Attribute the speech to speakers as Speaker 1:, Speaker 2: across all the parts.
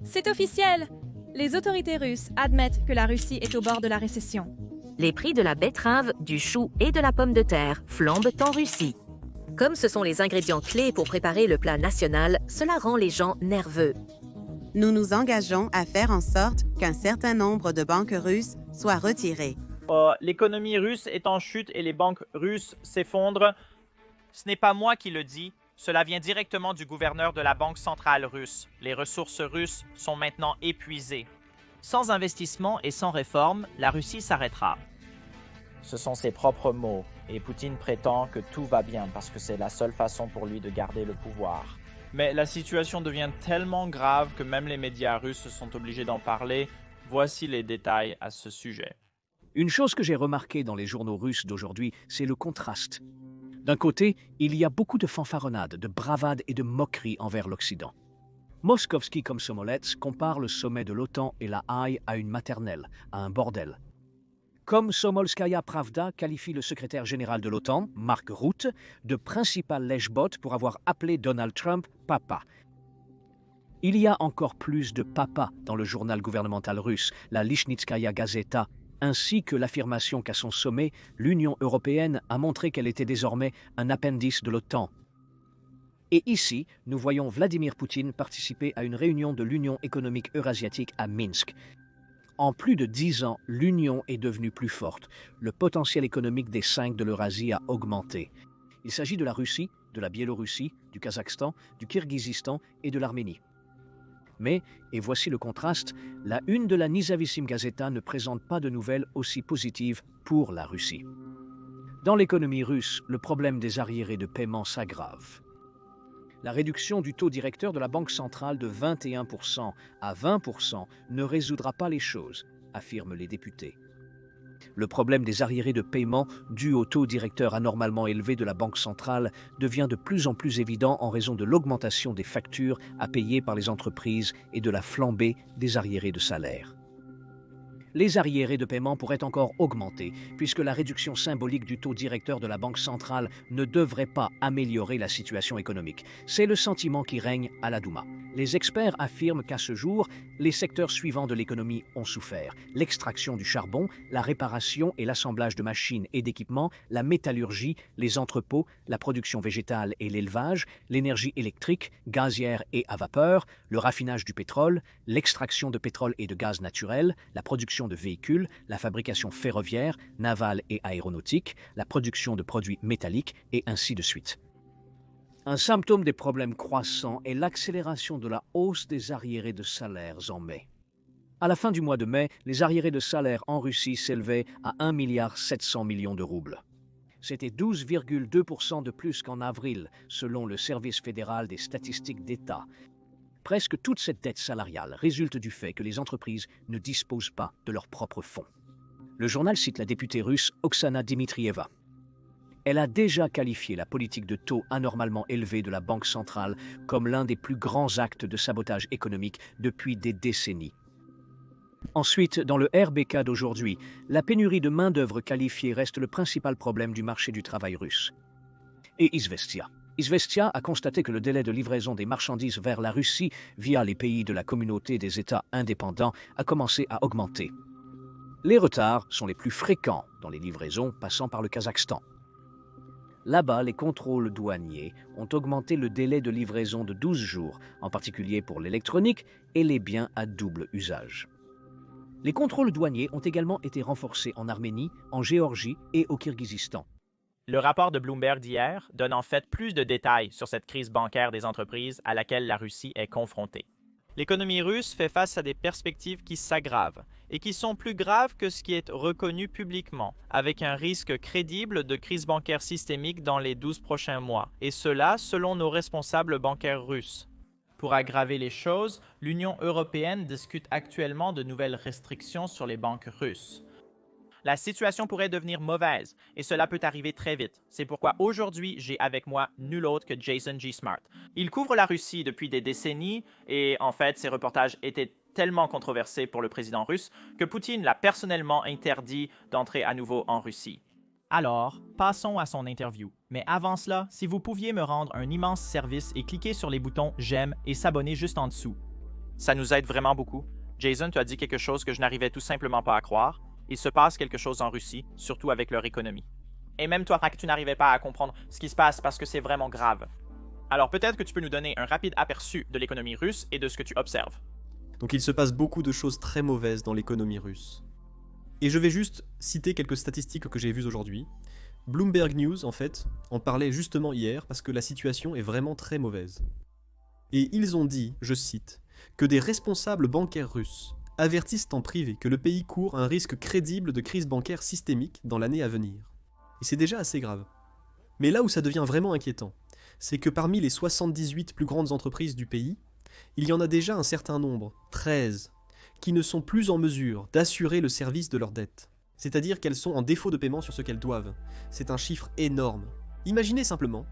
Speaker 1: C'est officiel! Les autorités russes admettent que la Russie est au bord de la récession.
Speaker 2: Les prix de la betterave, du chou et de la pomme de terre flambent en Russie. Comme ce sont les ingrédients clés pour préparer le plat national, cela rend les gens nerveux.
Speaker 3: Nous nous engageons à faire en sorte qu'un certain nombre de banques russes soient retirées.
Speaker 4: L'économie russe est en chute et les banques russes s'effondrent. Ce n'est pas moi qui le dis. Cela vient directement du gouverneur de la Banque centrale russe. Les ressources russes sont maintenant épuisées. Sans investissement et sans réforme, la Russie s'arrêtera. Ce sont ses propres mots, et Poutine prétend que tout va bien parce que c'est la seule façon pour lui de garder le pouvoir. Mais la situation devient tellement grave que même les médias russes sont obligés d'en parler. Voici les détails à ce sujet.
Speaker 5: Une chose que j'ai remarquée dans les journaux russes d'aujourd'hui, c'est le contraste. D'un côté, il y a beaucoup de fanfaronnades, de bravades et de moqueries envers l'Occident. Moskovski comme Somolets compare le sommet de l'OTAN et la Haye à une maternelle, à un bordel. Comme Somolskaya Pravda qualifie le secrétaire général de l'OTAN, Mark Rutte, de principal lèche-bot pour avoir appelé Donald Trump « papa ». Il y a encore plus de papa dans le journal gouvernemental russe, la Lishnitskaya Gazeta, ainsi que l'affirmation qu'à son sommet, l'Union européenne a montré qu'elle était désormais un appendice de l'OTAN. Et ici, nous voyons Vladimir Poutine participer à une réunion de l'Union économique eurasiatique à Minsk. En plus de 10 ans, l'Union est devenue plus forte. Le potentiel économique des 5 de l'Eurasie a augmenté. Il s'agit de la Russie, de la Biélorussie, du Kazakhstan, du Kirghizistan et de l'Arménie. Mais, et voici le contraste, la une de la Nezavissim Gazeta ne présente pas de nouvelles aussi positives pour la Russie. Dans l'économie russe, le problème des arriérés de paiement s'aggrave. La réduction du taux directeur de la Banque centrale de 21% à 20% ne résoudra pas les choses, affirment les députés. Le problème des arriérés de paiement dû au taux directeur anormalement élevé de la Banque centrale devient de plus en plus évident en raison de l'augmentation des factures à payer par les entreprises et de la flambée des arriérés de salaire. Les arriérés de paiement pourraient encore augmenter, puisque la réduction symbolique du taux directeur de la Banque centrale ne devrait pas améliorer la situation économique. C'est le sentiment qui règne à la Douma. Les experts affirment qu'à ce jour, les secteurs suivants de l'économie ont souffert. L'extraction du charbon, la réparation et l'assemblage de machines et d'équipements, la métallurgie, les entrepôts, la production végétale et l'élevage, l'énergie électrique, gazière et à vapeur, le raffinage du pétrole, l'extraction de pétrole et de gaz naturel, la production de véhicules, la fabrication ferroviaire, navale et aéronautique, la production de produits métalliques et ainsi de suite. Un symptôme des problèmes croissants est l'accélération de la hausse des arriérés de salaires en mai. À la fin du mois de mai, les arriérés de salaire en Russie s'élevaient à 1,7 milliard de roubles. C'était 12,2% de plus qu'en avril, selon le Service fédéral des statistiques d'État. Presque toute cette dette salariale résulte du fait que les entreprises ne disposent pas de leurs propres fonds. Le journal cite la députée russe Oksana Dmitrieva. Elle a déjà qualifié la politique de taux anormalement élevée de la Banque centrale comme l'un des plus grands actes de sabotage économique depuis des décennies. Ensuite, dans le RBK d'aujourd'hui, la pénurie de main-d'œuvre qualifiée reste le principal problème du marché du travail russe. Et Izvestia. Izvestia a constaté que le délai de livraison des marchandises vers la Russie via les pays de la communauté des États indépendants a commencé à augmenter. Les retards sont les plus fréquents dans les livraisons passant par le Kazakhstan. Là-bas, les contrôles douaniers ont augmenté le délai de livraison de 12 jours, en particulier pour l'électronique et les biens à double usage. Les contrôles douaniers ont également été renforcés en Arménie, en Géorgie et au Kirghizistan.
Speaker 4: Le rapport de Bloomberg d'hier donne en fait plus de détails sur cette crise bancaire des entreprises à laquelle la Russie est confrontée. L'économie russe fait face à des perspectives qui s'aggravent et qui sont plus graves que ce qui est reconnu publiquement, avec un risque crédible de crise bancaire systémique dans les 12 prochains mois, et cela selon nos responsables bancaires russes. Pour aggraver les choses, l'Union européenne discute actuellement de nouvelles restrictions sur les banques russes. La situation pourrait devenir mauvaise et cela peut arriver très vite. C'est pourquoi aujourd'hui, j'ai avec moi nul autre que Jason G. Smart. Il couvre la Russie depuis des décennies et en fait, ses reportages étaient tellement controversés pour le président russe que Poutine l'a personnellement interdit d'entrer à nouveau en Russie. Alors, passons à son interview. Mais avant cela, si vous pouviez me rendre un immense service et cliquer sur les boutons « J'aime » et s'abonner juste en dessous. Ça nous aide vraiment beaucoup. Jason, tu as dit quelque chose que je n'arrivais tout simplement pas à croire. Il se passe quelque chose en Russie, surtout avec leur économie. Et même toi, Frank, tu n'arrivais pas à comprendre ce qui se passe parce que c'est vraiment grave. Alors peut-être que tu peux nous donner un rapide aperçu de l'économie russe et de ce que tu observes.
Speaker 6: Donc il se passe beaucoup de choses très mauvaises dans l'économie russe. Et je vais juste citer quelques statistiques que j'ai vues aujourd'hui. Bloomberg News, en fait, en parlait justement hier parce que la situation est vraiment très mauvaise. Et ils ont dit, je cite, que des responsables bancaires russes avertissent en privé que le pays court un risque crédible de crise bancaire systémique dans l'année à venir. Et c'est déjà assez grave. Mais là où ça devient vraiment inquiétant, c'est que parmi les 78 plus grandes entreprises du pays, il y en a déjà un certain nombre, 13, qui ne sont plus en mesure d'assurer le service de leurs dettes. C'est-à-dire qu'elles sont en défaut de paiement sur ce qu'elles doivent. C'est un chiffre énorme. Imaginez simplement,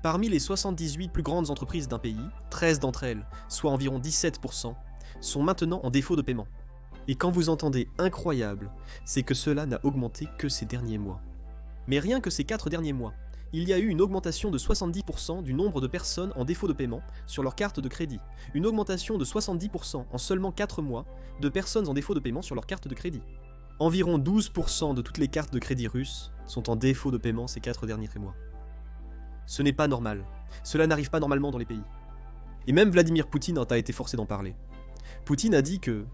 Speaker 6: parmi les 78 plus grandes entreprises d'un pays, 13 d'entre elles, soit environ 17%, sont maintenant en défaut de paiement. Et quand vous entendez incroyable, c'est que cela n'a augmenté que ces derniers mois. Mais rien que ces 4 derniers mois, il y a eu une augmentation de 70% du nombre de personnes en défaut de paiement sur leur carte de crédit. Une augmentation de 70% en seulement 4 mois de personnes en défaut de paiement sur leur carte de crédit. Environ 12% de toutes les cartes de crédit russes sont en défaut de paiement ces 4 derniers mois. Ce n'est pas normal. Cela n'arrive pas normalement dans les pays. Et même Vladimir Poutine a été forcé d'en parler. Poutine a dit que,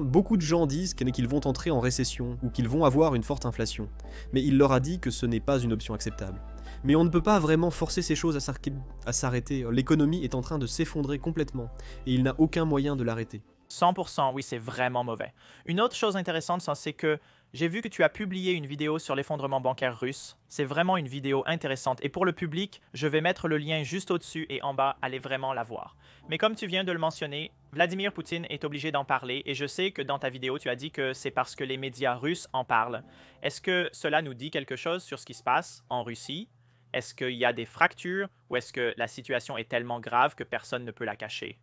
Speaker 6: beaucoup de gens disent qu'ils vont entrer en récession ou qu'ils vont avoir une forte inflation. Mais il leur a dit que ce n'est pas une option acceptable. Mais on ne peut pas vraiment forcer ces choses à s'arrêter. L'économie est en train de s'effondrer complètement et il n'a aucun moyen de l'arrêter.
Speaker 4: 100%, oui, c'est vraiment mauvais. Une autre chose intéressante, c'est que j'ai vu que tu as publié une vidéo sur l'effondrement bancaire russe. C'est vraiment une vidéo intéressante. Et pour le public, je vais mettre le lien juste au-dessus et en bas, allez vraiment la voir. Mais comme tu viens de le mentionner, Vladimir Poutine est obligé d'en parler. Et je sais que dans ta vidéo, tu as dit que c'est parce que les médias russes en parlent. Est-ce que cela nous dit quelque chose sur ce qui se passe en Russie? Est-ce qu'il y a des fractures ou est-ce que la situation est tellement grave que personne ne peut la cacher?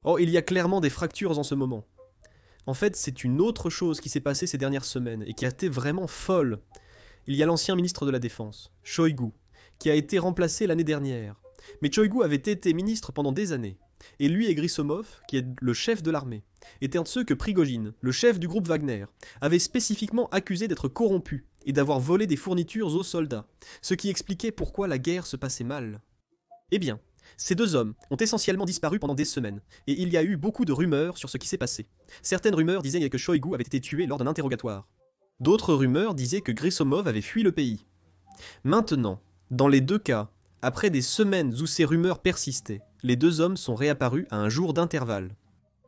Speaker 6: Oh, il y a clairement des fractures en ce moment. En fait, c'est une autre chose qui s'est passée ces dernières semaines et qui a été vraiment folle. Il y a l'ancien ministre de la Défense, Shoigu, qui a été remplacé l'année dernière. Mais Shoigu avait été ministre pendant des années. Et lui et Grisomov, qui est le chef de l'armée, étaient un de ceux que Prigojine, le chef du groupe Wagner, avait spécifiquement accusé d'être corrompu et d'avoir volé des fournitures aux soldats, ce qui expliquait pourquoi la guerre se passait mal. Eh bien, ces deux hommes ont essentiellement disparu pendant des semaines, et il y a eu beaucoup de rumeurs sur ce qui s'est passé. Certaines rumeurs disaient que Shoigu avait été tué lors d'un interrogatoire. D'autres rumeurs disaient que Grisomov avait fui le pays. Maintenant, dans les deux cas, après des semaines où ces rumeurs persistaient, les deux hommes sont réapparus à un jour d'intervalle.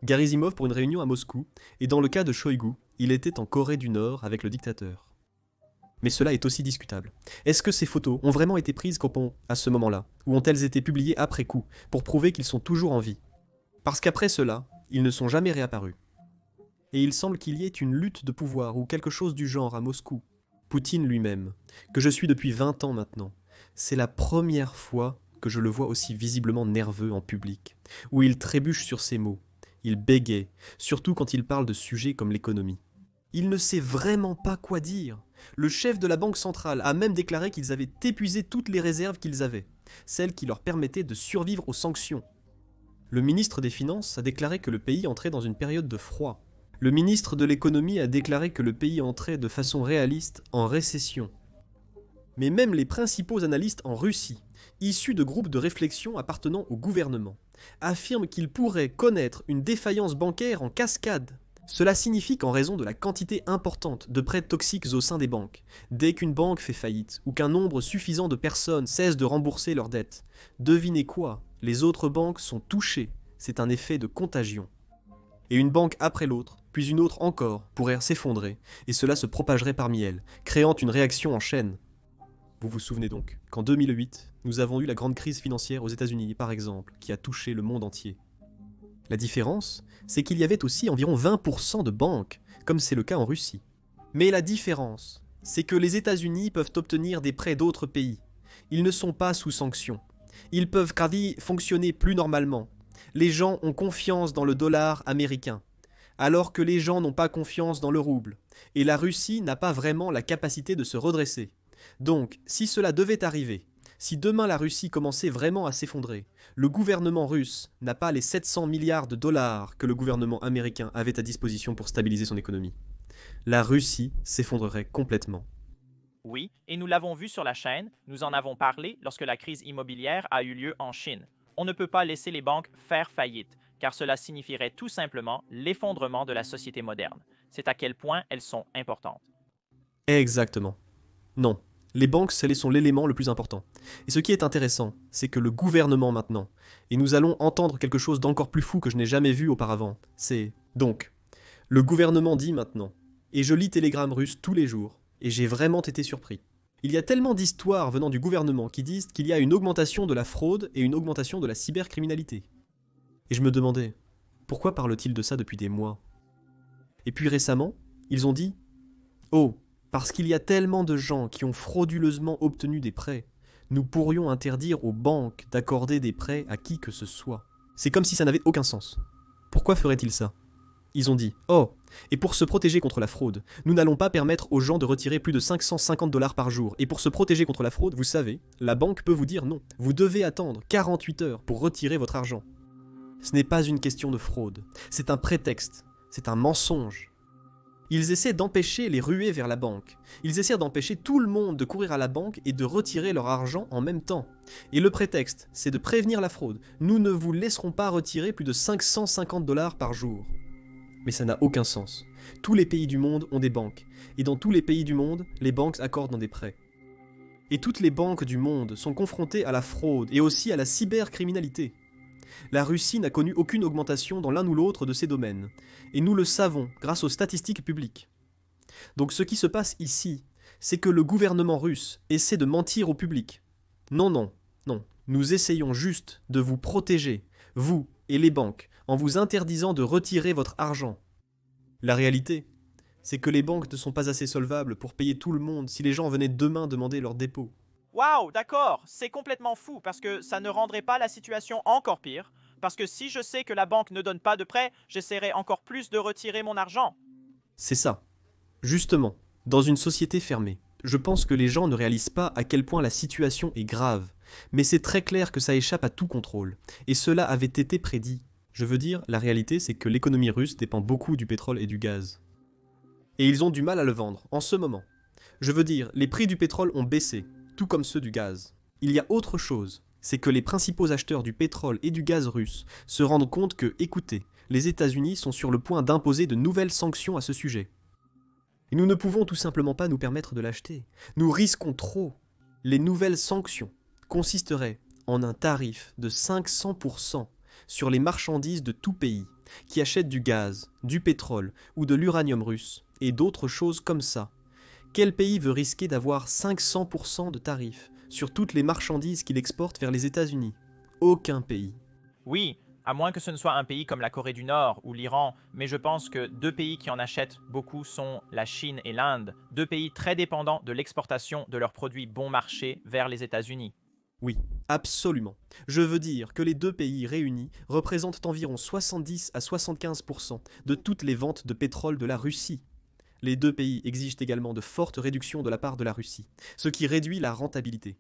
Speaker 6: Gerasimov pour une réunion à Moscou, et dans le cas de Shoigu, il était en Corée du Nord avec le dictateur. Mais cela est aussi discutable. Est-ce que ces photos ont vraiment été prises à ce moment-là, ou ont-elles été publiées après coup, pour prouver qu'ils sont toujours en vie? Parce qu'après cela, ils ne sont jamais réapparus. Et il semble qu'il y ait une lutte de pouvoir ou quelque chose du genre à Moscou. Poutine lui-même, que je suis depuis 20 ans maintenant, c'est la première fois que je le vois aussi visiblement nerveux en public, où il trébuche sur ses mots, il bégaye, surtout quand il parle de sujets comme l'économie. Il ne sait vraiment pas quoi dire. Le chef de la Banque centrale a même déclaré qu'ils avaient épuisé toutes les réserves qu'ils avaient, celles qui leur permettaient de survivre aux sanctions. Le ministre des Finances a déclaré que le pays entrait dans une période de froid. Le ministre de l'économie a déclaré que le pays entrait de façon réaliste en récession. Mais même les principaux analystes en Russie, issus de groupes de réflexion appartenant au gouvernement, affirment qu'ils pourraient connaître une défaillance bancaire en cascade. Cela signifie qu'en raison de la quantité importante de prêts toxiques au sein des banques, dès qu'une banque fait faillite ou qu'un nombre suffisant de personnes cessent de rembourser leurs dettes, devinez quoi? Les autres banques sont touchées. C'est un effet de contagion. Et une banque après l'autre, puis une autre encore, pourrait s'effondrer, et cela se propagerait parmi elles, créant une réaction en chaîne. Vous vous souvenez donc qu'en 2008, nous avons eu la grande crise financière aux États-Unis, par exemple, qui a touché le monde entier. La différence, c'est qu'il y avait aussi environ 20% de banques, comme c'est le cas en Russie. Mais la différence, c'est que les États-Unis peuvent obtenir des prêts d'autres pays. Ils ne sont pas sous sanction. Ils peuvent quasi fonctionner plus normalement. Les gens ont confiance dans le dollar américain, alors que les gens n'ont pas confiance dans le rouble. Et la Russie n'a pas vraiment la capacité de se redresser. Donc, si cela devait arriver, Si demain la Russie commençait vraiment à s'effondrer, le gouvernement russe n'a pas les 700 milliards de dollars que le gouvernement américain avait à disposition pour stabiliser son économie. La Russie s'effondrerait complètement.
Speaker 4: Oui, et nous l'avons vu sur la chaîne, nous en avons parlé lorsque la crise immobilière a eu lieu en Chine. On ne peut pas laisser les banques faire faillite, car cela signifierait tout simplement l'effondrement de la société moderne. C'est à quel point elles sont importantes.
Speaker 6: Exactement. Non, les banques, sont l'élément le plus important. Et ce qui est intéressant, c'est que le gouvernement maintenant, et nous allons entendre quelque chose d'encore plus fou que je n'ai jamais vu auparavant, c'est donc, le gouvernement dit maintenant, et je lis Telegram russe tous les jours, et j'ai vraiment été surpris. Il y a tellement d'histoires venant du gouvernement qui disent qu'il y a une augmentation de la fraude et une augmentation de la cybercriminalité. Et je me demandais, pourquoi parle-t-il de ça depuis des mois? Et puis récemment, ils ont dit « Oh, parce qu'il y a tellement de gens qui ont frauduleusement obtenu des prêts, nous pourrions interdire aux banques d'accorder des prêts à qui que ce soit. » C'est comme si ça n'avait aucun sens. Pourquoi ferait-il ça? Ils ont dit « Oh, et pour se protéger contre la fraude, nous n'allons pas permettre aux gens de retirer plus de 550 $ par jour. Et pour se protéger contre la fraude, vous savez, la banque peut vous dire non. Vous devez attendre 48 heures pour retirer votre argent. » Ce n'est pas une question de fraude, c'est un prétexte, c'est un mensonge. Ils essaient d'empêcher les ruées vers la banque. Ils essaient d'empêcher tout le monde de courir à la banque et de retirer leur argent en même temps. Et le prétexte, c'est de prévenir la fraude. Nous ne vous laisserons pas retirer plus de 550 $ par jour. Mais ça n'a aucun sens. Tous les pays du monde ont des banques. Et dans tous les pays du monde, les banques accordent des prêts. Et toutes les banques du monde sont confrontées à la fraude et aussi à la cybercriminalité. La Russie n'a connu aucune augmentation dans l'un ou l'autre de ces domaines. Et nous le savons grâce aux statistiques publiques. Donc ce qui se passe ici, c'est que le gouvernement russe essaie de mentir au public. Non, non, non. Nous essayons juste de vous protéger, vous et les banques, en vous interdisant de retirer votre argent. La réalité, c'est que les banques ne sont pas assez solvables pour payer tout le monde si les gens venaient demain demander leur dépôt.
Speaker 4: Waouh, d'accord, c'est complètement fou parce que ça ne rendrait pas la situation encore pire. Parce que si je sais que la banque ne donne pas de prêt, j'essaierai encore plus de retirer mon argent.
Speaker 6: C'est ça. Justement, dans une société fermée, je pense que les gens ne réalisent pas à quel point la situation est grave. Mais c'est très clair que ça échappe à tout contrôle. Et cela avait été prédit. Je veux dire, la réalité, c'est que l'économie russe dépend beaucoup du pétrole et du gaz. Et ils ont du mal à le vendre, en ce moment. Je veux dire, les prix du pétrole ont baissé, tout comme ceux du gaz. Il y a autre chose, c'est que les principaux acheteurs du pétrole et du gaz russe se rendent compte que, écoutez, les États-Unis sont sur le point d'imposer de nouvelles sanctions à ce sujet. Et nous ne pouvons tout simplement pas nous permettre de l'acheter. Nous risquons trop. Les nouvelles sanctions consisteraient en un tarif de 500% sur les marchandises de tout pays qui achètent du gaz, du pétrole ou de l'uranium russe et d'autres choses comme ça. Quel pays veut risquer d'avoir 500% de tarifs sur toutes les marchandises qu'il exporte vers les États-Unis? Aucun pays.
Speaker 4: Oui, à moins que ce ne soit un pays comme la Corée du Nord ou l'Iran, mais je pense que deux pays qui en achètent beaucoup sont la Chine et l'Inde, deux pays très dépendants de l'exportation de leurs produits bon marché vers les États-Unis.
Speaker 6: Oui, absolument. Je veux dire que les deux pays réunis représentent environ 70 à 75% de toutes les ventes de pétrole de la Russie. Les deux pays exigent également de fortes réductions de la part de la Russie, ce qui réduit la rentabilité.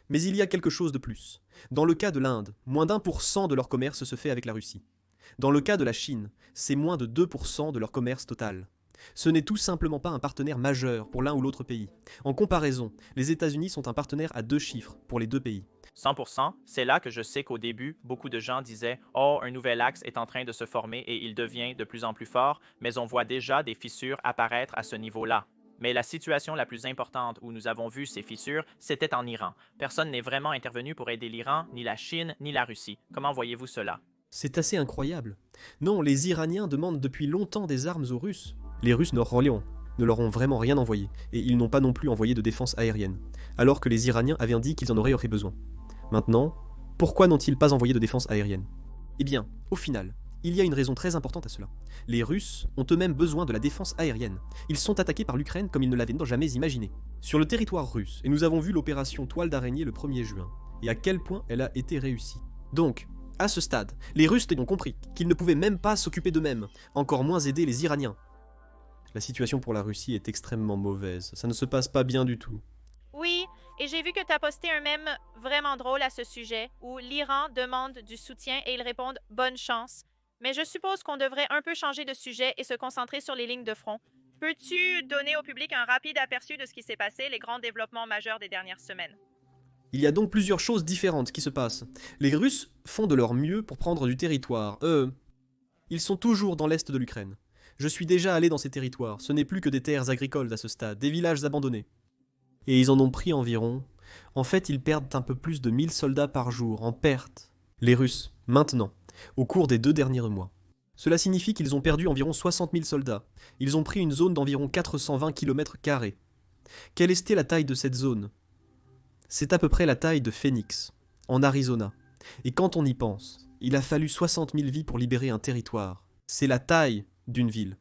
Speaker 6: Mais il y a quelque chose de plus. Dans le cas de l'Inde, moins d'1% de leur commerce se fait avec la Russie. Dans le cas de la Chine, c'est moins de 2% de leur commerce total. Ce n'est tout simplement pas un partenaire majeur pour l'un ou l'autre pays. En comparaison, les États-Unis sont un partenaire à 2 chiffres pour les deux pays.
Speaker 4: 100%, c'est là que je sais qu'au début, beaucoup de gens disaient « Oh, un nouvel axe est en train de se former et il devient de plus en plus fort, mais on voit déjà des fissures apparaître à ce niveau-là. » Mais la situation la plus importante où nous avons vu ces fissures, c'était en Iran. Personne n'est vraiment intervenu pour aider l'Iran, ni la Chine, ni la Russie. Comment voyez-vous cela?
Speaker 6: C'est assez incroyable. Non, les Iraniens demandent depuis longtemps des armes aux Russes. Les Russes ne leur ont vraiment rien envoyé, et ils n'ont pas non plus envoyé de défense aérienne, alors que les Iraniens avaient dit qu'ils en auraient besoin. Maintenant, pourquoi n'ont-ils pas envoyé de défense aérienne? Eh bien, au final, il y a une raison très importante à cela. Les Russes ont eux-mêmes besoin de la défense aérienne. Ils sont attaqués par l'Ukraine comme ils ne l'avaient jamais imaginé. Sur le territoire russe, et nous avons vu l'opération Toile d'araignée le 1er juin, et à quel point elle a été réussie. Donc, à ce stade, les Russes ont compris qu'ils ne pouvaient même pas s'occuper d'eux-mêmes, encore moins aider les Iraniens. La situation pour la Russie est extrêmement mauvaise, ça ne se passe pas bien du tout.
Speaker 1: Oui, Et j'ai vu que tu as posté un mème vraiment drôle à ce sujet où l'Iran demande du soutien et ils répondent « bonne chance ». Mais je suppose qu'on devrait un peu changer de sujet et se concentrer sur les lignes de front. Peux-tu donner au public un rapide aperçu de ce qui s'est passé, les grands développements majeurs des dernières semaines?
Speaker 6: Il y a donc plusieurs choses différentes qui se passent. Les Russes font de leur mieux pour prendre du territoire. Ils sont toujours dans l'est de l'Ukraine. Je suis déjà allé dans ces territoires. Ce n'est plus que des terres agricoles à ce stade, des villages abandonnés. Et ils en ont pris environ. En fait, ils perdent un peu plus de 1000 soldats par jour, en perte. Les Russes, maintenant, au cours des 2 derniers mois. Cela signifie qu'ils ont perdu environ 60 000 soldats. Ils ont pris une zone d'environ 420 km². Quelle était la taille de cette zone? C'est à peu près la taille de Phoenix, en Arizona. Et quand on y pense, il a fallu 60 000 vies pour libérer un territoire. C'est la taille d'une ville.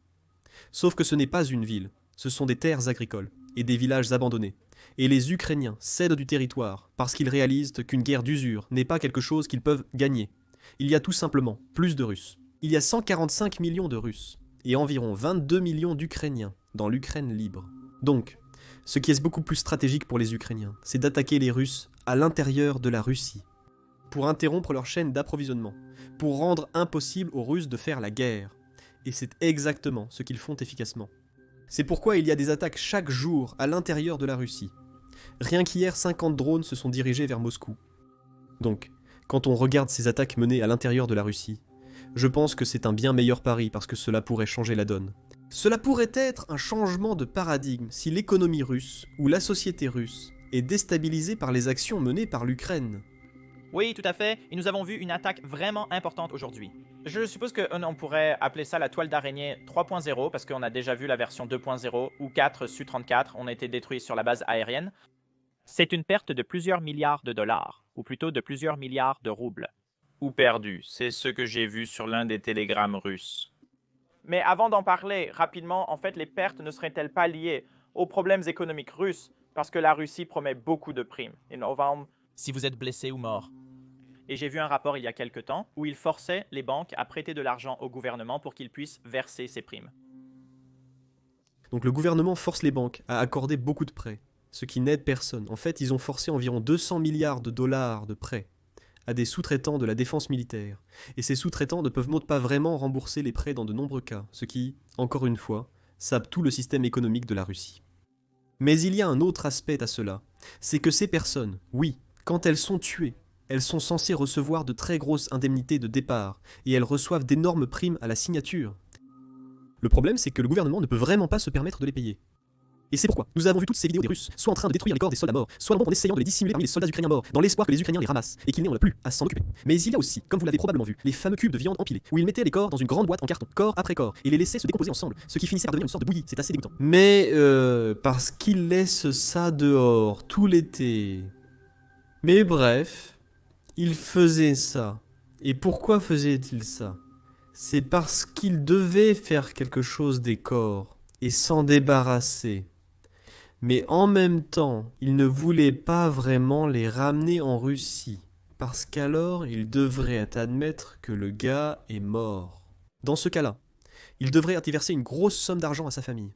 Speaker 6: Sauf que ce n'est pas une ville, ce sont des terres agricoles et des villages abandonnés. Et les Ukrainiens cèdent du territoire parce qu'ils réalisent qu'une guerre d'usure n'est pas quelque chose qu'ils peuvent gagner. Il y a tout simplement plus de Russes. Il y a 145 millions de Russes et environ 22 millions d'Ukrainiens dans l'Ukraine libre. Donc, ce qui est beaucoup plus stratégique pour les Ukrainiens, c'est d'attaquer les Russes à l'intérieur de la Russie, pour interrompre leur chaîne d'approvisionnement, pour rendre impossible aux Russes de faire la guerre. Et c'est exactement ce qu'ils font efficacement. C'est pourquoi il y a des attaques chaque jour à l'intérieur de la Russie. Rien qu'hier, 50 drones se sont dirigés vers Moscou. Donc, quand on regarde ces attaques menées à l'intérieur de la Russie, je pense que c'est un bien meilleur pari parce que cela pourrait changer la donne. Cela pourrait être un changement de paradigme si l'économie russe ou la société russe est déstabilisée par les actions menées par l'Ukraine.
Speaker 4: Oui, tout à fait, et nous avons vu une attaque vraiment importante aujourd'hui. Je suppose qu'on pourrait appeler ça la toile d'araignée 3.0, parce qu'on a déjà vu la version 2.0, où 4 Su-34 ont été détruits sur la base aérienne. C'est une perte de plusieurs milliards de dollars, ou plutôt de plusieurs milliards de roubles. Ou perdu, c'est ce que j'ai vu sur l'un des télégrammes russes. Mais avant d'en parler, rapidement, en fait, les pertes ne seraient-elles pas liées aux problèmes économiques russes, parce que la Russie promet beaucoup de primes. En novembre, si vous êtes blessé ou mort. Et j'ai vu un rapport il y a quelque temps où il forçait les banques à prêter de l'argent au gouvernement pour qu'ils puissent verser ces primes.
Speaker 6: Donc le gouvernement force les banques à accorder beaucoup de prêts, ce qui n'aide personne. En fait, ils ont forcé environ 200 milliards de dollars de prêts à des sous-traitants de la défense militaire. Et ces sous-traitants ne peuvent pas vraiment rembourser les prêts dans de nombreux cas, ce qui, encore une fois, sape tout le système économique de la Russie. Mais il y a un autre aspect à cela, c'est que ces personnes, oui, quand elles sont tuées, elles sont censées recevoir de très grosses indemnités de départ, et elles reçoivent d'énormes primes à la signature. Le problème, c'est que le gouvernement ne peut vraiment pas se permettre de les payer. Et c'est pourquoi nous avons vu toutes ces vidéos des Russes, soit en train de détruire les corps des soldats morts, soit en essayant de les dissimuler parmi les soldats ukrainiens morts, dans l'espoir que les Ukrainiens les ramassent, et qu'ils n'aient plus à s'en occuper. Mais il y a aussi, comme vous l'avez probablement vu, les fameux cubes de viande empilés, où ils mettaient les corps dans une grande boîte en carton, corps après corps, et les laissaient se décomposer ensemble, ce qui finissait par devenir une sorte de bouillie, c'est assez dégoûtant. Mais parce qu'ils laissent ça dehors tout l'été. Mais bref, ils faisaient ça. Et pourquoi faisaient-ils ça? C'est parce qu'ils devaient faire quelque chose des corps, et s'en débarrasser. Mais en même temps, ils ne voulaient pas vraiment les ramener en Russie, parce qu'alors ils devraient admettre que le gars est mort. Dans ce cas-là, ils devraient verser une grosse somme d'argent à sa famille.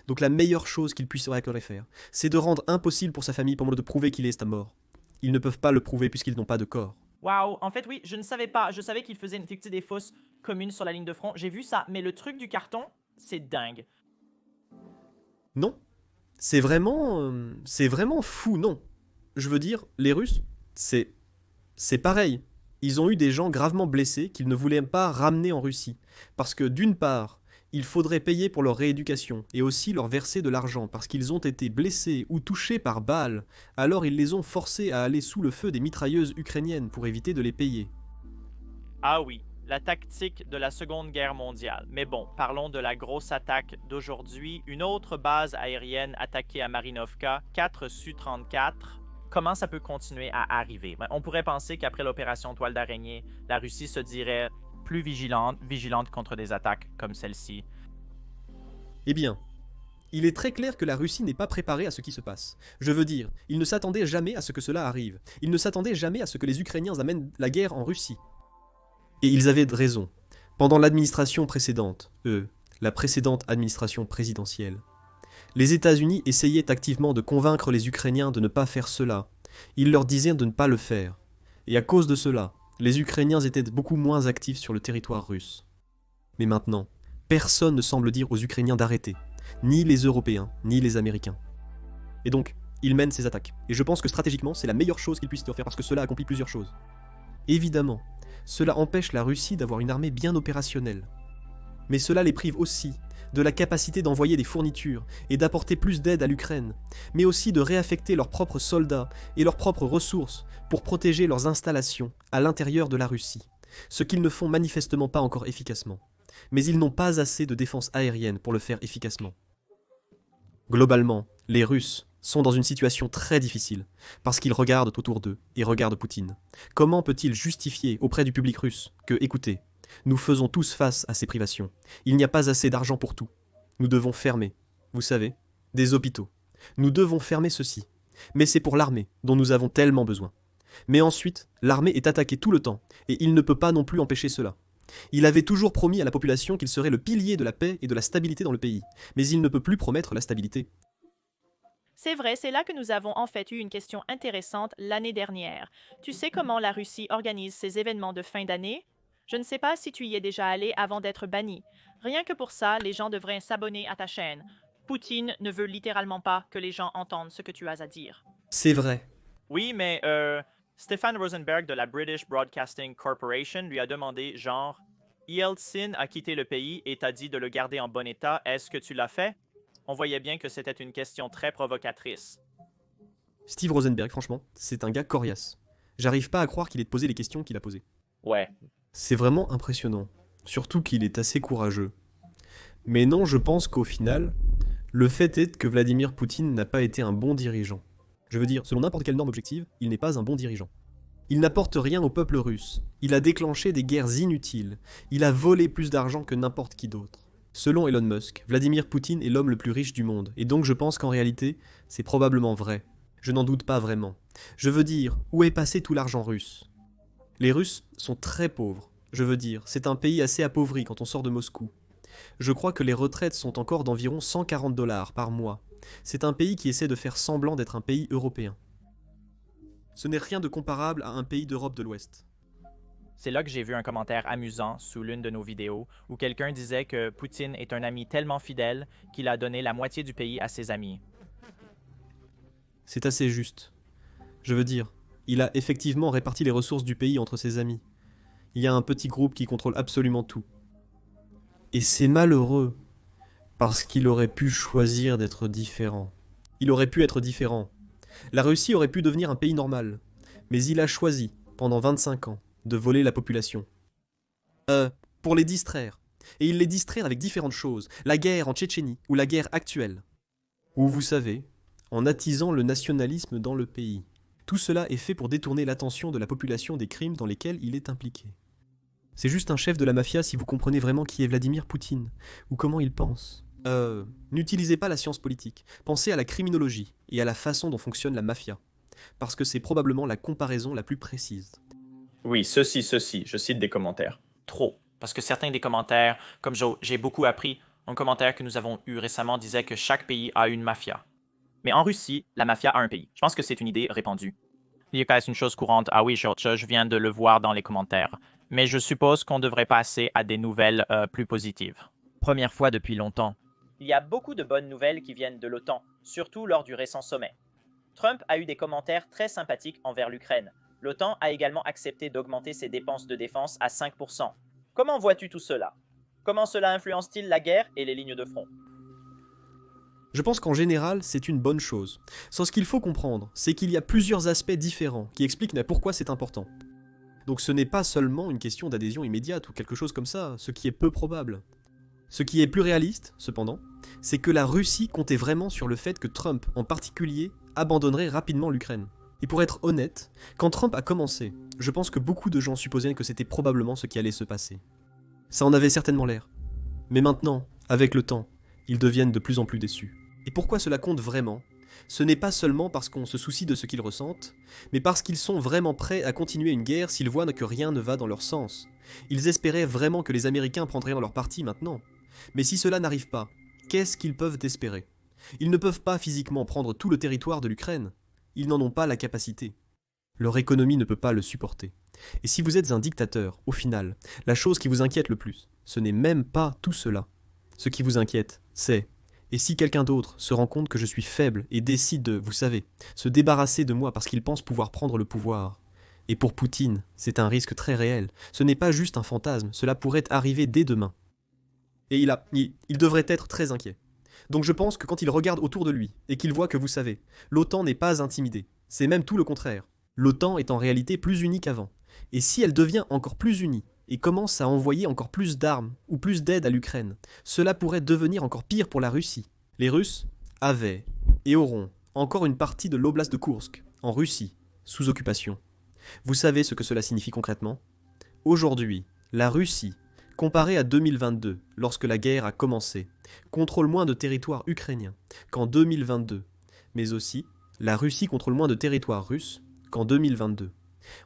Speaker 6: Donc la meilleure chose qu'ils puissent faire, c'est de rendre impossible pour sa famille de prouver qu'il est mort. Ils ne peuvent pas le prouver puisqu'ils n'ont pas de corps.
Speaker 4: Waouh, en fait oui, je ne savais pas. Je savais qu'ils faisaient des fosses communes sur la ligne de front. J'ai vu ça, mais le truc du carton, c'est dingue.
Speaker 6: Non. C'est vraiment fou, non. Je veux dire, les Russes, c'est pareil. Ils ont eu des gens gravement blessés qu'ils ne voulaient pas ramener en Russie. Parce que d'une part, il faudrait payer pour leur rééducation et aussi leur verser de l'argent parce qu'ils ont été blessés ou touchés par balles. Alors ils les ont forcés à aller sous le feu des mitrailleuses ukrainiennes pour éviter de les payer.
Speaker 4: Ah oui, la tactique de la Seconde Guerre mondiale. Mais bon, parlons de la grosse attaque d'aujourd'hui. Une autre base aérienne attaquée à Marinovka, 4 Su-34. Comment ça peut continuer à arriver? On pourrait penser qu'après l'opération Toile d'araignée, la Russie se dirait plus vigilante contre des attaques comme celle-ci.
Speaker 6: Eh bien, il est très clair que la Russie n'est pas préparée à ce qui se passe. Je veux dire, ils ne s'attendaient jamais à ce que cela arrive. Ils ne s'attendaient jamais à ce que les Ukrainiens amènent la guerre en Russie. Et ils avaient raison. Pendant l'administration précédente, la précédente administration présidentielle, Les États-Unis essayaient activement de convaincre les Ukrainiens de ne pas faire cela. Ils leur disaient de ne pas le faire. Et à cause de cela, les Ukrainiens étaient beaucoup moins actifs sur le territoire russe. Mais maintenant, personne ne semble dire aux Ukrainiens d'arrêter, ni les Européens, ni les Américains. Et donc, ils mènent ces attaques. Et je pense que stratégiquement, c'est la meilleure chose qu'ils puissent faire parce que cela accomplit plusieurs choses. Évidemment, cela empêche la Russie d'avoir une armée bien opérationnelle. Mais cela les prive aussi de la capacité d'envoyer des fournitures et d'apporter plus d'aide à l'Ukraine, mais aussi de réaffecter leurs propres soldats et leurs propres ressources pour protéger leurs installations à l'intérieur de la Russie, ce qu'ils ne font manifestement pas encore efficacement. Mais ils n'ont pas assez de défense aérienne pour le faire efficacement. Globalement, les Russes sont dans une situation très difficile, parce qu'ils regardent autour d'eux et regardent Poutine. Comment peut-il justifier auprès du public russe que, écoutez, nous faisons tous face à ces privations. Il n'y a pas assez d'argent pour tout. Nous devons fermer, vous savez, des hôpitaux. Nous devons fermer ceci. Mais c'est pour l'armée, dont nous avons tellement besoin. Mais ensuite, l'armée est attaquée tout le temps, et il ne peut pas non plus empêcher cela. Il avait toujours promis à la population qu'il serait le pilier de la paix et de la stabilité dans le pays, mais il ne peut plus promettre la stabilité.
Speaker 1: C'est vrai, c'est là que nous avons en fait eu une question intéressante l'année dernière. Tu sais comment la Russie organise ses événements de fin d'année? Je ne sais pas si tu y es déjà allé avant d'être banni. Rien que pour ça, les gens devraient s'abonner à ta chaîne. Poutine ne veut littéralement pas que les gens entendent ce que tu as à dire.
Speaker 6: C'est vrai.
Speaker 4: Oui, mais Stefan Rosenberg de la British Broadcasting Corporation lui a demandé genre Yeltsin a quitté le pays et t'a dit de le garder en bon état, est-ce que tu l'as fait? On voyait bien que c'était une question très provocatrice.
Speaker 6: Steve Rosenberg, franchement, c'est un gars coriace. J'arrive pas à croire qu'il ait posé les questions qu'il a posées.
Speaker 4: Ouais.
Speaker 6: C'est vraiment impressionnant. Surtout qu'il est assez courageux. Mais non, je pense qu'au final, le fait est que Vladimir Poutine n'a pas été un bon dirigeant. Je veux dire, selon n'importe quelle norme objective, il n'est pas un bon dirigeant. Il n'apporte rien au peuple russe. Il a déclenché des guerres inutiles. Il a volé plus d'argent que n'importe qui d'autre. Selon Elon Musk, Vladimir Poutine est l'homme le plus riche du monde. Et donc je pense qu'en réalité, c'est probablement vrai. Je n'en doute pas vraiment. Je veux dire, où est passé tout l'argent russe? Les Russes sont très pauvres. Je veux dire, c'est un pays assez appauvri quand on sort de Moscou. Je crois que les retraites sont encore d'environ 140 $ par mois. C'est un pays qui essaie de faire semblant d'être un pays européen. Ce n'est rien de comparable à un pays d'Europe de l'Ouest.
Speaker 4: C'est là que j'ai vu un commentaire amusant sous l'une de nos vidéos où quelqu'un disait que Poutine est un ami tellement fidèle qu'il a donné la moitié du pays à ses amis.
Speaker 6: C'est assez juste. Je veux dire, il a effectivement réparti les ressources du pays entre ses amis. Il y a un petit groupe qui contrôle absolument tout. Et c'est malheureux, parce qu'il aurait pu choisir d'être différent. Il aurait pu être différent. La Russie aurait pu devenir un pays normal. Mais il a choisi, pendant 25 ans, de voler la population. Pour les distraire. Et il les distraire avec différentes choses. La guerre en Tchétchénie, ou la guerre actuelle. Ou vous savez, en attisant le nationalisme dans le pays. Tout cela est fait pour détourner l'attention de la population des crimes dans lesquels il est impliqué. C'est juste un chef de la mafia si vous comprenez vraiment qui est Vladimir Poutine, ou comment il pense. N'utilisez pas la science politique, pensez à la criminologie et à la façon dont fonctionne la mafia, parce que c'est probablement la comparaison la plus précise.
Speaker 4: Oui, ceci, je cite des commentaires. Trop, parce que certains des commentaires, comme j'ai beaucoup appris, un commentaire que nous avons eu récemment disait que chaque pays a une mafia. Mais en Russie, la mafia a un pays. Je pense que c'est une idée répandue. Il y a une chose courante. Ah oui, je viens de le voir dans les commentaires. Mais je suppose qu'on devrait passer à des nouvelles plus positives. Première fois depuis longtemps. Il y a beaucoup de bonnes nouvelles qui viennent de l'OTAN, surtout lors du récent sommet. Trump a eu des commentaires très sympathiques envers l'Ukraine. L'OTAN a également accepté d'augmenter ses dépenses de défense à 5%. Comment vois-tu tout cela? Comment cela influence-t-il la guerre et les lignes de front?
Speaker 6: Je pense qu'en général, c'est une bonne chose. Sans ce qu'il faut comprendre, c'est qu'il y a plusieurs aspects différents qui expliquent pourquoi c'est important. Donc ce n'est pas seulement une question d'adhésion immédiate ou quelque chose comme ça, ce qui est peu probable. Ce qui est plus réaliste, cependant, c'est que la Russie comptait vraiment sur le fait que Trump, en particulier, abandonnerait rapidement l'Ukraine. Et pour être honnête, quand Trump a commencé, je pense que beaucoup de gens supposaient que c'était probablement ce qui allait se passer. Ça en avait certainement l'air. Mais maintenant, avec le temps, ils deviennent de plus en plus déçus. Et pourquoi cela compte vraiment? Ce n'est pas seulement parce qu'on se soucie de ce qu'ils ressentent, mais parce qu'ils sont vraiment prêts à continuer une guerre s'ils voient que rien ne va dans leur sens. Ils espéraient vraiment que les Américains prendraient leur parti maintenant. Mais si cela n'arrive pas, qu'est-ce qu'ils peuvent espérer? Ils ne peuvent pas physiquement prendre tout le territoire de l'Ukraine. Ils n'en ont pas la capacité. Leur économie ne peut pas le supporter. Et si vous êtes un dictateur, au final, la chose qui vous inquiète le plus, ce n'est même pas tout cela. Ce qui vous inquiète, c'est « et si quelqu'un d'autre se rend compte que je suis faible et décide de, vous savez, se débarrasser de moi parce qu'il pense pouvoir prendre le pouvoir ?» Et pour Poutine, c'est un risque très réel. Ce n'est pas juste un fantasme, cela pourrait arriver dès demain. Et il devrait être très inquiet. Donc je pense que quand il regarde autour de lui et qu'il voit que, vous savez, l'OTAN n'est pas intimidée, c'est même tout le contraire. L'OTAN est en réalité plus unie qu'avant. Et si elle devient encore plus unie et commence à envoyer encore plus d'armes ou plus d'aide à l'Ukraine, cela pourrait devenir encore pire pour la Russie. Les Russes avaient et auront encore une partie de l'oblast de Koursk, en Russie, sous occupation. Vous savez ce que cela signifie concrètement ? Aujourd'hui, la Russie, comparée à 2022, lorsque la guerre a commencé, contrôle moins de territoires ukrainiens qu'en 2022, mais aussi la Russie contrôle moins de territoires russes qu'en 2022.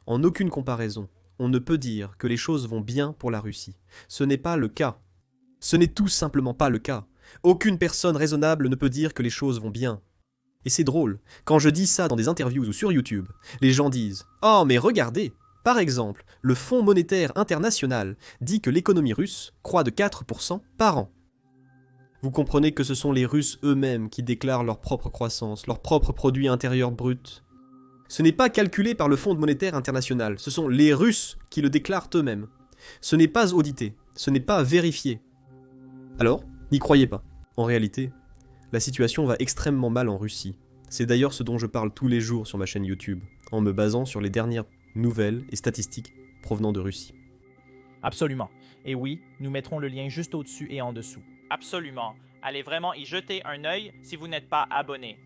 Speaker 6: En aucune comparaison, on ne peut dire que les choses vont bien pour la Russie. Ce n'est pas le cas. Ce n'est tout simplement pas le cas. Aucune personne raisonnable ne peut dire que les choses vont bien. Et c'est drôle, quand je dis ça dans des interviews ou sur YouTube, les gens disent « Oh, mais regardez ! Par exemple, le Fonds monétaire international dit que l'économie russe croît de 4% par an. » Vous comprenez que ce sont les Russes eux-mêmes qui déclarent leur propre croissance, leur propre produit intérieur brut. Ce n'est pas calculé par le Fonds monétaire international, ce sont les Russes qui le déclarent eux-mêmes. Ce n'est pas audité, ce n'est pas vérifié. Alors, n'y croyez pas. En réalité, la situation va extrêmement mal en Russie. C'est d'ailleurs ce dont je parle tous les jours sur ma chaîne YouTube, en me basant sur les dernières nouvelles et statistiques provenant de Russie.
Speaker 4: Absolument. Et oui, nous mettrons le lien juste au-dessus et en dessous. Absolument. Allez vraiment y jeter un œil si vous n'êtes pas abonné.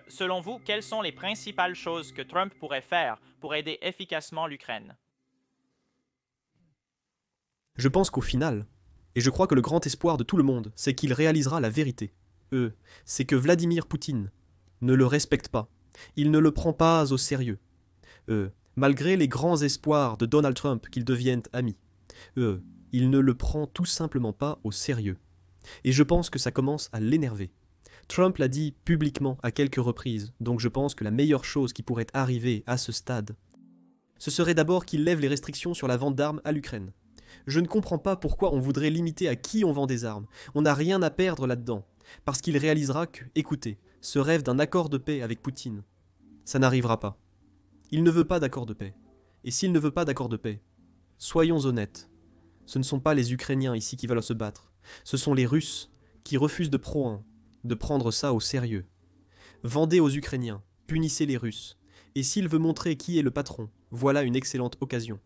Speaker 4: Selon vous, quelles sont les principales choses que Trump pourrait faire pour aider efficacement l'Ukraine?
Speaker 6: Je pense qu'au final, et je crois que le grand espoir de tout le monde, c'est qu'il réalisera la vérité. C'est que Vladimir Poutine ne le respecte pas. Il ne le prend pas au sérieux. Malgré les grands espoirs de Donald Trump qu'il devienne ami. Il ne le prend tout simplement pas au sérieux. Et je pense que ça commence à l'énerver. Trump l'a dit publiquement à quelques reprises, donc je pense que la meilleure chose qui pourrait arriver à ce stade, ce serait d'abord qu'il lève les restrictions sur la vente d'armes à l'Ukraine. Je ne comprends pas pourquoi on voudrait limiter à qui on vend des armes. On n'a rien à perdre là-dedans. Parce qu'il réalisera que, écoutez, ce rêve d'un accord de paix avec Poutine, ça n'arrivera pas. Il ne veut pas d'accord de paix. Et s'il ne veut pas d'accord de paix, soyons honnêtes, ce ne sont pas les Ukrainiens ici qui veulent se battre. Ce sont les Russes qui refusent de prendre ça au sérieux. Vendez aux Ukrainiens, punissez les Russes. Et s'il veut montrer qui est le patron, voilà une excellente occasion.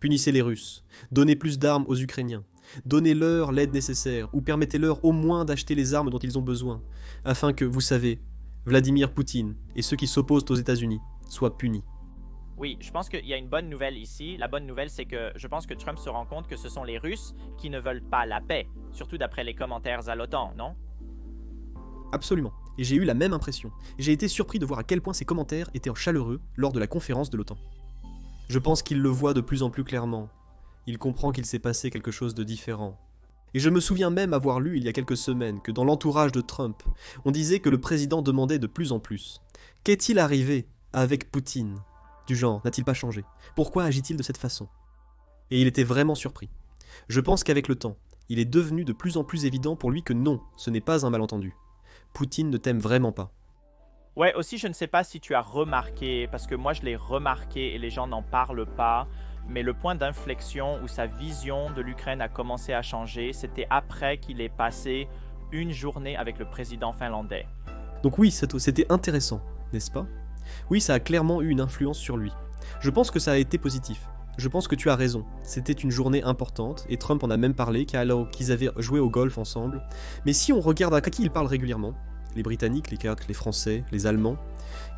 Speaker 6: Punissez les Russes, donnez plus d'armes aux Ukrainiens, donnez-leur l'aide nécessaire ou permettez-leur au moins d'acheter les armes dont ils ont besoin, afin que, vous savez, Vladimir Poutine et ceux qui s'opposent aux États-Unis soient punis.
Speaker 4: Oui, je pense qu'il y a une bonne nouvelle ici. La bonne nouvelle, c'est que je pense que Trump se rend compte que ce sont les Russes qui ne veulent pas la paix, surtout d'après les commentaires à l'OTAN, non?
Speaker 6: Absolument. Et j'ai eu la même impression. J'ai été surpris de voir à quel point ces commentaires étaient chaleureux lors de la conférence de l'OTAN. Je pense qu'il le voit de plus en plus clairement. Il comprend qu'il s'est passé quelque chose de différent. Et je me souviens même avoir lu il y a quelques semaines que dans l'entourage de Trump, on disait que le président demandait de plus en plus. Qu'est-il arrivé avec Poutine ? Du genre, n'a-t-il pas changé ? Pourquoi agit-il de cette façon ? Et il était vraiment surpris. Je pense qu'avec le temps, il est devenu de plus en plus évident pour lui que non, ce n'est pas un malentendu. Poutine ne t'aime vraiment pas.
Speaker 4: Ouais, aussi, je ne sais pas si tu as remarqué, parce que moi je l'ai remarqué et les gens n'en parlent pas, mais le point d'inflexion où sa vision de l'Ukraine a commencé à changer, c'était après qu'il ait passé une journée avec le président finlandais.
Speaker 6: Donc oui, c'était intéressant, n'est-ce pas ? Oui, ça a clairement eu une influence sur lui. Je pense que ça a été positif. Je pense que tu as raison. C'était une journée importante, et Trump en a même parlé, alors qu'ils avaient joué au golf ensemble. Mais si on regarde à qui il parle régulièrement, les Britanniques, les Turcs, les Français, les Allemands,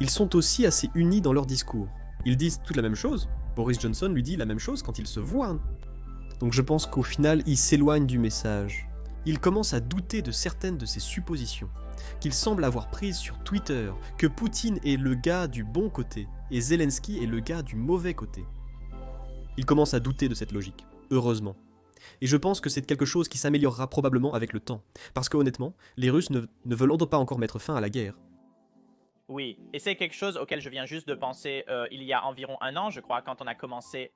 Speaker 6: ils sont aussi assez unis dans leur discours. Ils disent toute la même chose. Boris Johnson lui dit la même chose quand ils se voient. Donc je pense qu'au final, il s'éloigne du message. Il commence à douter de certaines de ses suppositions, qu'il semble avoir prises sur Twitter, que Poutine est le gars du bon côté, et Zelensky est le gars du mauvais côté. Il commence à douter de cette logique, heureusement. Et je pense que c'est quelque chose qui s'améliorera probablement avec le temps. Parce que honnêtement, les Russes ne veulent pas encore mettre fin à la guerre.
Speaker 4: Oui, et c'est quelque chose auquel je viens juste de penser il y a environ 1 an, je crois, quand on a commencé.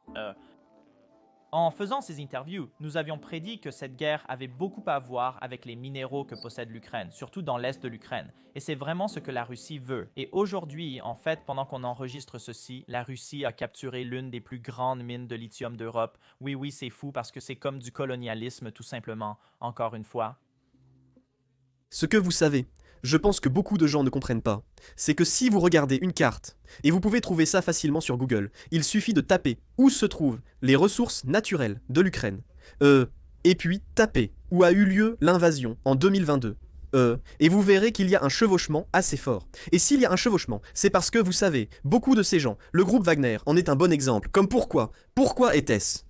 Speaker 4: En faisant ces interviews, nous avions prédit que cette guerre avait beaucoup à voir avec les minéraux que possède l'Ukraine, surtout dans l'est de l'Ukraine. Et c'est vraiment ce que la Russie veut. Et aujourd'hui, en fait, pendant qu'on enregistre ceci, la Russie a capturé l'une des plus grandes mines de lithium d'Europe. Oui, c'est fou parce que c'est comme du colonialisme, tout simplement, encore une fois.
Speaker 6: Ce que vous savez, je pense que beaucoup de gens ne comprennent pas, c'est que si vous regardez une carte, et vous pouvez trouver ça facilement sur Google, il suffit de taper où se trouvent les ressources naturelles de l'Ukraine, et puis taper où a eu lieu l'invasion en 2022. Et vous verrez qu'il y a un chevauchement assez fort. Et s'il y a un chevauchement, c'est parce que vous savez, beaucoup de ces gens, le groupe Wagner en est un bon exemple, comme pourquoi était-ce?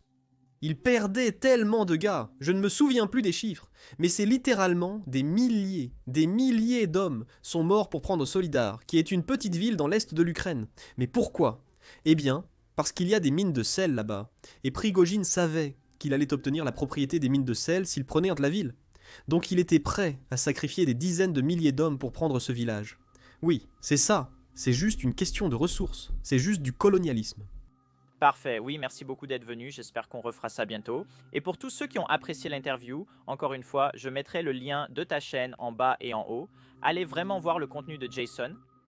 Speaker 6: Ils perdaient tellement de gars, je ne me souviens plus des chiffres, mais c'est littéralement des milliers d'hommes sont morts pour prendre Solidar, qui est une petite ville dans l'est de l'Ukraine. Mais pourquoi? Eh bien, parce qu'il y a des mines de sel là-bas, et Prigojine savait qu'il allait obtenir la propriété des mines de sel s'il prenait la ville. Donc il était prêt à sacrifier des dizaines de milliers d'hommes pour prendre ce village. Oui, c'est ça, c'est juste une question de ressources, c'est juste du colonialisme.
Speaker 4: Parfait, oui, merci beaucoup d'être venu, j'espère qu'on refera ça bientôt. Et pour tous ceux qui ont apprécié l'interview, encore une fois, je mettrai le lien de ta chaîne en bas et en haut. Allez vraiment voir le contenu de Jason,